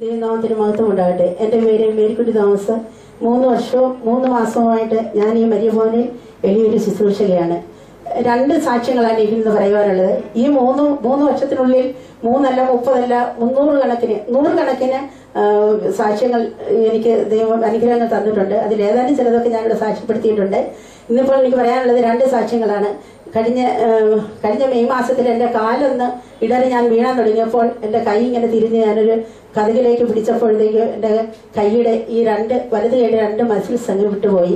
ദൈവനാമത്തിന് മഹത്വം ഉണ്ടാകട്ടെ. എൻ്റെ പേര് മേരിക്കുട്ടി തോമസ്. 3 മാസവുമായിട്ട് ഞാൻ ഈ മരിയഭവനിൽ വലിയൊരു ശുശ്രൂഷകയാണ്. 2 സാക്ഷ്യങ്ങളാണ് ഇതിൽ പറയുവാനുള്ളത്. ഈ മൂന്ന് വർഷത്തിനുള്ളിൽ 3 അല്ല 30 അല്ല 100 കണക്കിന് സാക്ഷ്യങ്ങൾ എനിക്ക് ദൈവം അനുഗ്രഹങ്ങൾ തന്നിട്ടുണ്ട്. അതിൽ ഏതാനും ചിലതൊക്കെ ഞാനിവിടെ സാക്ഷ്യപ്പെടുത്തിയിട്ടുണ്ട്. ഇന്നിപ്പോൾ എനിക്ക് പറയാനുള്ളത് 2 സാക്ഷ്യങ്ങളാണ്. കഴിഞ്ഞ മെയ് മാസത്തിൽ എൻ്റെ കാലൊന്ന് ഇടറി ഞാൻ വീഴാൻ തുടങ്ങിയപ്പോൾ എൻ്റെ കൈ ഇങ്ങനെ തിരിഞ്ഞ് ഞാനൊരു കതകിലേക്ക് പിടിച്ചപ്പോഴത്തേക്ക് എൻ്റെ കൈയുടെ ഈ വലത് കൈയുടെ 2 മസിൽസ് അങ്ങ് വിട്ടുപോയി.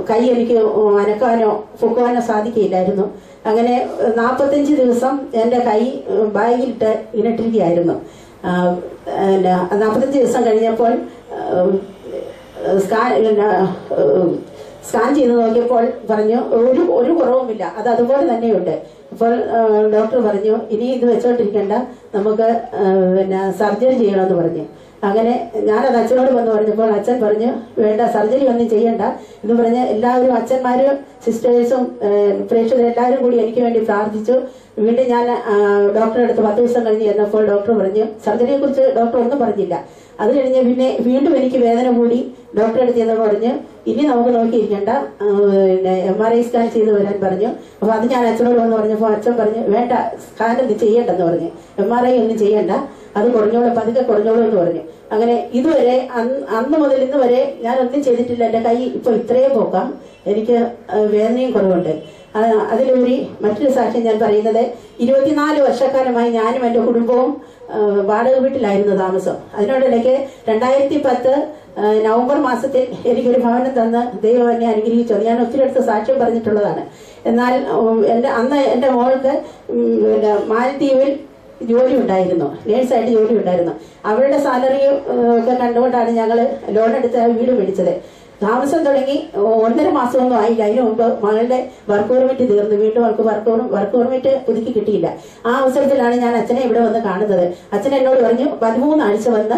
കൈ എനിക്ക് അനക്കാനോ പൊക്കുവാനോ സാധിക്കില്ലായിരുന്നു. അങ്ങനെ 45 ദിവസം എൻ്റെ കൈ ബാഗിലിട്ട് ഇട്ടിരിക്കുകയായിരുന്നു. 45 ദിവസം കഴിഞ്ഞപ്പോൾ സ്കാൻ ചെയ്ത് നോക്കിയപ്പോൾ പറഞ്ഞു ഒരു കുറവുമില്ല, അത് അതുപോലെ തന്നെയുണ്ട്. അപ്പോൾ ഡോക്ടർ പറഞ്ഞു ഇനി ഇത് വെച്ചോണ്ടിരിക്കേണ്ട, നമുക്ക് സർജറി ചെയ്യണമെന്ന് പറഞ്ഞു. അങ്ങനെ ഞാനത് അച്ഛനോട് വന്ന് പറഞ്ഞപ്പോൾ അച്ഛൻ പറഞ്ഞു വേണ്ട, സർജറി ഒന്നും ചെയ്യണ്ട എന്ന് പറഞ്ഞ് എല്ലാവരും അച്ഛന്മാരും സിസ്റ്റേഴ്സും പ്രേക്ഷകരും എല്ലാവരും കൂടി എനിക്ക് വേണ്ടി പ്രാർത്ഥിച്ചു. വീണ്ടും ഞാൻ ഡോക്ടറെ അടുത്ത് 10 ദിവസം കഴിഞ്ഞ് ചെന്നപ്പോൾ ഡോക്ടർ പറഞ്ഞു, സർജറിയെ കുറിച്ച് ഡോക്ടർ ഒന്നും പറഞ്ഞില്ല. അത് കഴിഞ്ഞ് പിന്നെ വീണ്ടും എനിക്ക് വേദന കൂടി. ഡോക്ടറെ അടുത്ത് ചെന്നപ്പോൾ പറഞ്ഞു ഇനി നമുക്ക് നോക്കിയിരിക്കേണ്ട, MRI സ്കാൻ ചെയ്ത് വരാൻ പറഞ്ഞു. അപ്പൊ അത് ഞാൻ അച്ഛനോട് വന്ന് പറഞ്ഞപ്പോൾ അച്ഛൻ പറഞ്ഞു വേണ്ട, സ്കാൻ ഒന്നും ചെയ്യണ്ടെന്ന് പറഞ്ഞു, MRI ഒന്നും ചെയ്യണ്ട, അത് പതുക്കെ കുറഞ്ഞോളൂ എന്ന് പറഞ്ഞു. അങ്ങനെ ഇതുവരെ അന്ന് മുതൽ ഇന്ന് വരെ ഞാൻ ഒന്നും ചെയ്തിട്ടില്ല. എൻ്റെ കൈ ഇപ്പൊ ഇത്രയും പോക്കാം, എനിക്ക് വേദനയും കുറവുണ്ട്. അതിലുപരി മറ്റൊരു സാക്ഷ്യം ഞാൻ പറയുന്നത്, 24 വർഷക്കാലമായി ഞാനും എൻ്റെ കുടുംബവും വാടക വീട്ടിലായിരുന്നു താമസം. അതിനോടിടയ്ക്ക് 2010 നവംബർ മാസത്തിൽ എനിക്കൊരു ഭവനം തന്ന് ദൈവം എന്നെ അനുഗ്രഹിച്ചു. ഞാൻ ഒത്തിരി അടുത്ത് സാക്ഷ്യം പറഞ്ഞിട്ടുള്ളതാണ്. എന്നാൽ അന്ന് എൻ്റെ മോൾക്ക് മാലദ്വീപിൽ ജോലി ഉണ്ടായിരുന്നു, നേഴ്സായിട്ട് ജോലി ഉണ്ടായിരുന്നു. അവരുടെ സാലറി ഒക്കെ കണ്ടുകൊണ്ടാണ് ഞങ്ങൾ ലോൺ എടുത്ത് വീട് മേടിച്ചത്. താമസം തുടങ്ങി 1.5 മാസമൊന്നും ആയില്ല. അതിനു മുമ്പ് മകളുടെ വർക്ക് പെർമിറ്റ് തീർന്നു. വീണ്ടും വർക്ക് പെർമിറ്റ് പുതുക്കി കിട്ടിയില്ല. ആ അവസരത്തിലാണ് ഞാൻ അച്ഛനെ ഇവിടെ വന്ന് കാണുന്നത്. അച്ഛൻ എന്നോട് പറഞ്ഞു 13 ആഴ്ച വന്ന്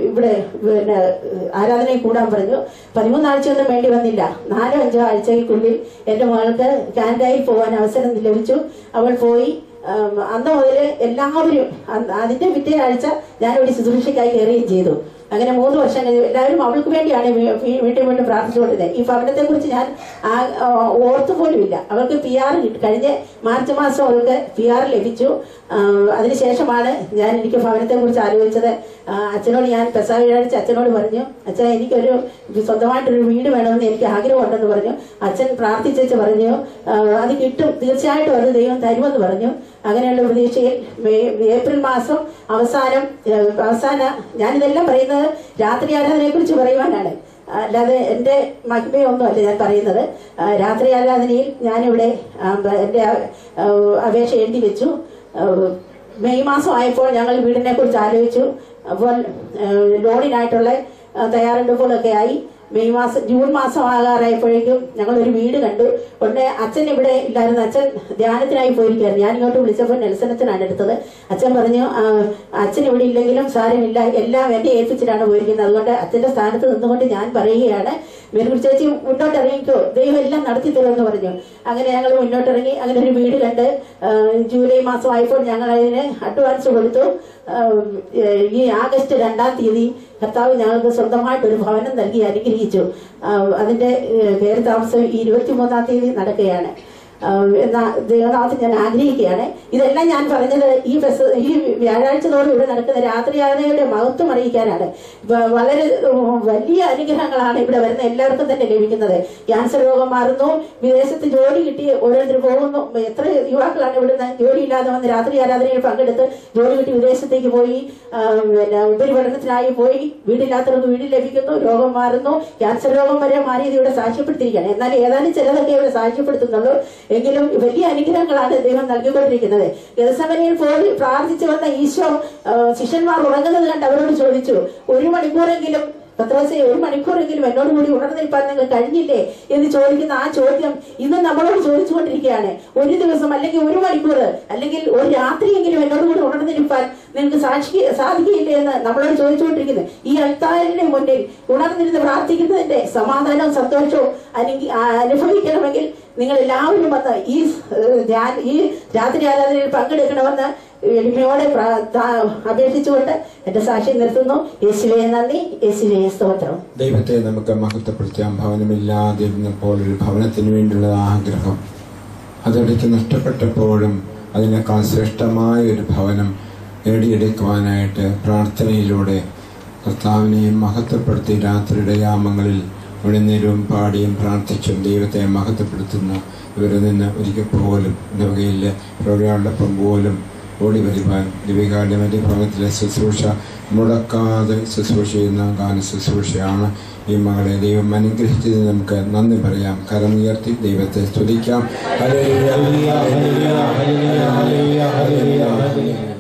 ഇവിടെ ആരാധനയിൽ കൂടാൻ പറഞ്ഞു. 13 ആഴ്ചയൊന്നും വേണ്ടി വന്നില്ല. 4-5 ആഴ്ചയ്ക്കുള്ളിൽ എന്റെ മകൾക്ക് കാനഡയിൽ പോകാൻ അവസരം ലഭിച്ചു. അവൾ പോയി. അന്ന് മുതൽ എല്ലാവരും അതിന്റെ പിറ്റേ ആഴ്ച ഞാനിവിടെ ശുശ്രൂഷയ്ക്കായി കയറുകയും ചെയ്തു. അങ്ങനെ 3 വർഷം കഴിഞ്ഞ് എല്ലാവരും അവൾക്ക് വേണ്ടിയാണ് വീണ്ടും പ്രാർത്ഥിച്ചുകൊണ്ടിരുന്നത്. ഈ ഭവനത്തെ കുറിച്ച് ഞാൻ ഓർത്തു പോലുമില്ല. അവൾക്ക് PR കിട്ടി. കഴിഞ്ഞ മാർച്ച് മാസം അവൾക്ക് PR ലഭിച്ചു. അതിനുശേഷമാണ് എനിക്ക് ഭവനത്തെ കുറിച്ച് ആലോചിച്ചത്. അച്ഛനോട് ഞാൻ പെസഹാഴ്ച അച്ഛനോട് പറഞ്ഞു, അച്ഛൻ എനിക്കൊരു സ്വന്തമായിട്ടൊരു വീട് വേണമെന്ന് എനിക്ക് ആഗ്രഹമുണ്ടെന്ന് പറഞ്ഞു. അച്ഛൻ പ്രാർത്ഥിച്ചു പറഞ്ഞു അത് കിട്ടും, തീർച്ചയായിട്ടും അത് ദൈവം തരുമെന്ന് പറഞ്ഞു. അങ്ങനെയുള്ള പ്രതീക്ഷയിൽ ഏപ്രിൽ മാസം അവസാന ഞാനിതെല്ലാം പറയുന്നത് രാത്രി ആരാധനയെ കുറിച്ച് പറയുവാനാണ്, അല്ലാതെ എന്റെ മഹിമയൊന്നും അല്ല ഞാൻ പറയുന്നത്. രാത്രി ആരാധനയിൽ ഞാനിവിടെ എന്റെ അപേക്ഷ എഴുതി വെച്ചു. മെയ് മാസം ആയപ്പോൾ ഞങ്ങൾ വീടിനെ കുറിച്ച് ആലോചിച്ചു. അപ്പോൾ ലോണിനായിട്ടുള്ള തയ്യാറെടുപ്പുകളൊക്കെ ആയി. ജൂൺ മാസം ആകാറായപ്പോഴേക്കും ഞങ്ങൾ ഒരു വീട് കണ്ടു. ഉടനെ അച്ഛൻ ഇവിടെ ഇല്ലായിരുന്നു, അച്ഛൻ ധ്യാനത്തിനായി പോയിരിക്കുകയായിരുന്നു. ഞാൻ ഇങ്ങോട്ട് വിളിച്ചപ്പോൾ നെൽസൺ അച്ഛനാണ് എടുത്തത്. അച്ഛൻ പറഞ്ഞു അച്ഛൻ ഇവിടെ ഇല്ലെങ്കിലും സാരമില്ല, എല്ലാം എന്നെ ഏൽപ്പിച്ചിട്ടാണ് പോയിരിക്കുന്നത്. അതുകൊണ്ട് അച്ഛന്റെ സ്ഥാനത്ത് നിന്നുകൊണ്ട് ഞാൻ പറയുകയാണ്, മേൽക്കുടി ചേച്ചി മുന്നോട്ടിറങ്ങിക്കോ, ദൈവം എല്ലാം നടത്തി തരുമെന്ന് പറഞ്ഞു. അങ്ങനെ ഞങ്ങൾ മുന്നോട്ടിറങ്ങി. അങ്ങനെ ഒരു വീട് കണ്ട് ജൂലൈ മാസം ആയപ്പോൾ ഞങ്ങൾ അതിന് അഡ്വാൻസ് കൊടുത്തു. ഈ ആഗസ്റ്റ് 2-ാം തീയതി കർത്താവ് ഞങ്ങൾക്ക് സ്വന്തമായിട്ടൊരു ഭവനം നൽകി അനുഗ്രഹിച്ചു. അതിന്റെ കയറി താമസം 23-ാം തീയതി നടക്കുകയാണ്. എന്ന ദൈവനാമത്തിൽ ഞാൻ ആഗ്രഹിക്കുകയാണ്. ഇതെല്ലാം ഞാൻ പറഞ്ഞത് ഈ വ്യാഴാഴ്ചത്തോടെ ഇവിടെ നടക്കുന്ന രാത്രി ആരാധനയുടെ മഹത്വം അറിയിക്കാനാണ്. വളരെ വലിയ അനുഗ്രഹങ്ങളാണ് ഇവിടെ വരുന്ന എല്ലാവർക്കും തന്നെ ലഭിക്കുന്നത്. ക്യാൻസർ രോഗം മാറുന്നു, വിദേശത്ത് ജോലി കിട്ടി ഓരോരുത്തർ പോകുന്നു. എത്ര യുവാക്കളാണ് ഇവിടുന്ന് ജോലിയില്ലാതെ വന്ന് രാത്രി ആരാധനയിൽ പങ്കെടുത്ത് ജോലി കിട്ടി വിദേശത്തേക്ക് പോയി, ഉപരിപഠനത്തിനായി പോയി. വീടില്ലാത്തവർക്ക് വീട് ലഭിക്കുന്നു, രോഗം മാറുന്നു, ക്യാൻസർ രോഗം വരെ മാറിയത് ഇവിടെ സാക്ഷ്യപ്പെടുത്തിയിരിക്കുകയാണ്. എന്നാൽ ഏതാനും ചിലതൊക്കെ ഇവിടെ സാക്ഷ്യപ്പെടുത്തുന്നുള്ളൂ. എങ്കിലും വലിയ അനുഗ്രഹങ്ങളാണ് ദൈവം നൽകിക്കൊണ്ടിരിക്കുന്നത്. ഗെത്സമനയിൽ പോയി പ്രാർത്ഥിച്ചു വന്ന ഈശോ ശിഷ്യന്മാർ ഉറങ്ങുന്നത് കണ്ട് അവരോട് ചോദിച്ചു, 1 മണിക്കൂറെങ്കിലും പത്രോസേ 1 മണിക്കൂറെങ്കിലും എന്നോട് കൂടി ഉണർന്നു നിൽപ്പാൻ നിങ്ങൾ കഴിഞ്ഞില്ലേ എന്ന് ചോദിക്കുന്ന ആ ചോദ്യം ഇന്ന് നമ്മളോട് ചോദിച്ചുകൊണ്ടിരിക്കുകയാണ്. ഒരു ദിവസം അല്ലെങ്കിൽ 1 മണിക്കൂർ അല്ലെങ്കിൽ ഒരു രാത്രിയെങ്കിലും എന്നോട് കൂടി ഉണർന്നു നിൽപ്പാൻ നിങ്ങൾക്ക് സാധിക്കില്ലേ എന്ന് നമ്മളോട് ചോദിച്ചുകൊണ്ടിരിക്കുന്നത്. ഈ അൾത്താരിന്റെ മുന്നിൽ ഉണർന്നിരുന്ന് പ്രാർത്ഥിക്കുന്നതിന്റെ സമാധാനവും സന്തോഷവും അനുഭവിക്കണമെങ്കിൽ നിങ്ങൾ എല്ലാവരും വന്ന് ഈ രാത്രി ആരാധനയിൽ പങ്കെടുക്കണമെന്ന് എളിമയോടെ അപേക്ഷിച്ചുകൊണ്ട് എന്റെ സാക്ഷ്യം നിർത്തുന്നു. യേശുവേ നന്ദി, യേശുവേ സ്തോത്രം. ദൈവത്തെ നമുക്ക് മഹത്വപ്പെടുത്താം. ഭവനമില്ലാതിരുന്നപ്പോൾ ഒരു ഭവനത്തിന് വേണ്ടിയുള്ള ആഗ്രഹം, അതിടയ്ക്ക് നഷ്ടപ്പെട്ടപ്പോഴും അതിനേക്കാൾ ശ്രേഷ്ഠമായ ഒരു ഭവനം നേടിയെടുക്കുവാനായിട്ട് പ്രാർത്ഥനയിലൂടെ കർത്താവിനെ മഹത്വപ്പെടുത്തി രാത്രിയുടെ യാമങ്ങളിൽ ഉണർന്നേരവും പാടിയും പ്രാർത്ഥിച്ചും ദൈവത്തെ മഹത്വപ്പെടുത്തുന്നു. ഇവരിൽ നിന്ന് ഒരിക്കൽ പോലും ഇടവകയിലെ പ്രോഗ്രാമിനൊപ്പം പോലും ഓടി വരുവാൻ ദിവ്യകാരുണ്യ ഭവനത്തിലെ ശുശ്രൂഷ മുടക്കാതെ ശുശ്രൂഷ ചെയ്യുന്ന ഗാന ശുശ്രൂഷയാണ്. ഈ മകളെ ദൈവം അനുഗ്രഹിച്ചതിന് നമുക്ക് നന്ദി പറയാം. കരമുയർത്തി ദൈവത്തെ സ്തുതിക്കാം. Hallelujah, hallelujah, hallelujah, hallelujah, hallelujah.